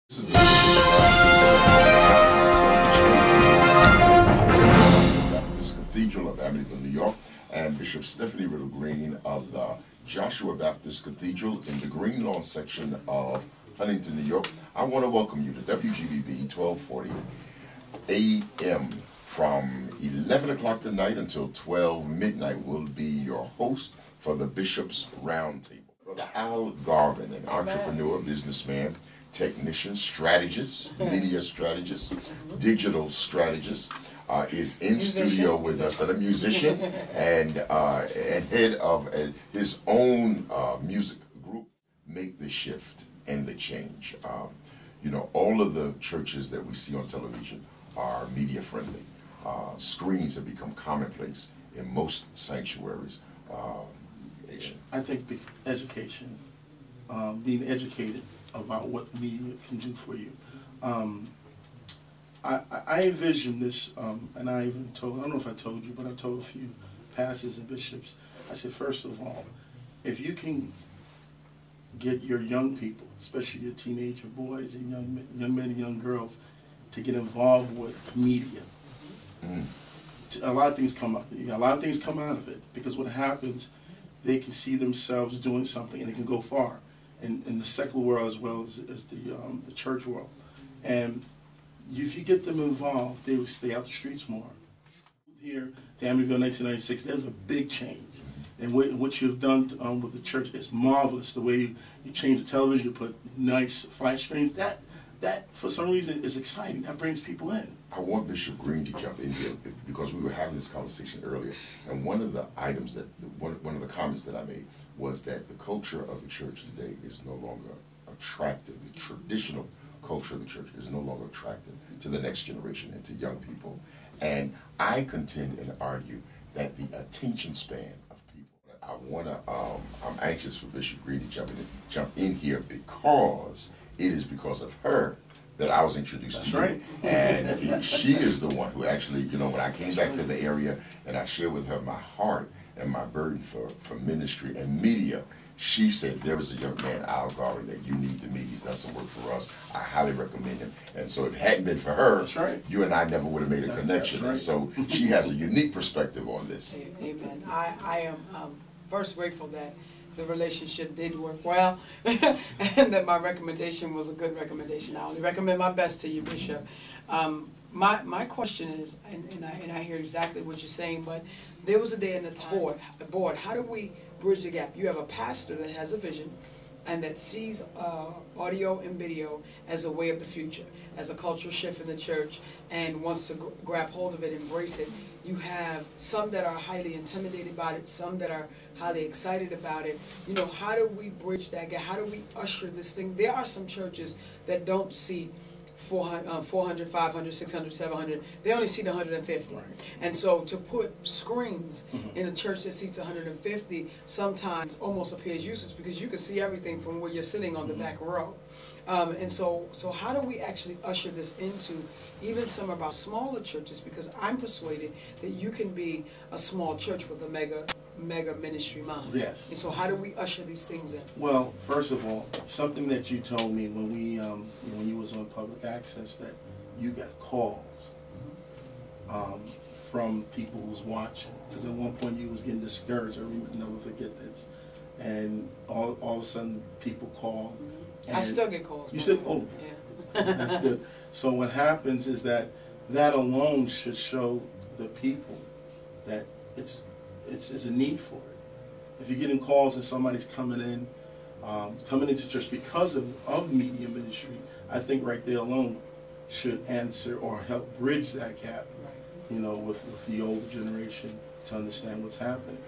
This is the Baptist Cathedral of Amityville, New York, and Bishop Stephanie Riddle Green of the Joshua Baptist Cathedral in the Green Lawn section of Huntington, New York. I want to welcome you to WGBB 1240 AM. From 11 o'clock tonight until 12 midnight will be your host for the Bishop's Roundtable. Brother Al Garvin, an entrepreneur, businessman, technician, strategist, media strategist, digital strategist, is in studio with us. A musician and head of his own music group. Make the shift and the change. You know, all of the churches that we see on television are media friendly. Screens have become commonplace in most sanctuaries. I think education, being educated about what the media can do for you. I envision this, and I even told, I don't know if I told you, but I told a few pastors and bishops, I said, first of all, if you can get your young people, especially your teenager boys and young men and young girls, to get involved with media, a lot of things come up. A lot of things come out of it, because what happens, they can see themselves doing something and it can go far in the secular world as well as the church world. And if you get them involved, they will stay out the streets more. Here, to Amityville 1996, there's a big change. And what you've done with the church is marvelous. The way you change the television, you put nice flat screens, that for some reason is exciting. That brings people in. I want Bishop Green to jump in here because we were having this conversation earlier, and one of the items that one of the comments that I made was that the culture of the church today is no longer attractive. The traditional culture of the church is no longer attractive to the next generation and to young people. And I contend and argue that the attention span of people. I want to. I'm anxious for Bishop Green to jump in here because it is because of her that I was introduced to you. Right. And she is the one who actually, you know, when I came back to the area and I shared with her my heart and my burden for ministry and media, she said, there was a young man, Al Garvin, that you need to meet. He's done some work for us. I highly recommend him. And so if it hadn't been for her, you and I never would have made a connection. And so she has a unique perspective on this. Amen. I am first grateful that the relationship did work well, and that my recommendation was a good recommendation. I only recommend my best to you, Bishop. My question is, and I hear exactly what you're saying, but there was a day in the time, board, how do we bridge the gap? You have a pastor that has a vision and that sees audio and video as a way of the future, as a cultural shift in the church, and wants to grab hold of it, embrace it. You have some that are highly intimidated by it, some that are highly excited about it. You know, how do we bridge that gap? How do we usher this thing? There are some churches that don't see 400, 500, 600, 700. They only seat 150. Right. And so to put screens in a church that seats 150 sometimes almost appears useless, because you can see everything from where you're sitting on the back row. And so how do we actually usher this into even some of our smaller churches? Because I'm persuaded that you can be a small church with a mega ministry mind. Yes. And so how do we usher these things in? Well, first of all, something that you told me when when you was on public access, that you got calls from people who was watching. Because at one point you was getting discouraged. I will never forget this. And all of a sudden people call. I still get calls. You still? Oh, yeah. That's good. So what happens is that alone should show the people that it's a need for it. If you're getting calls and somebody's coming into church because of media ministry, I think right there alone should answer or help bridge that gap, you know, with the older generation to understand what's happening.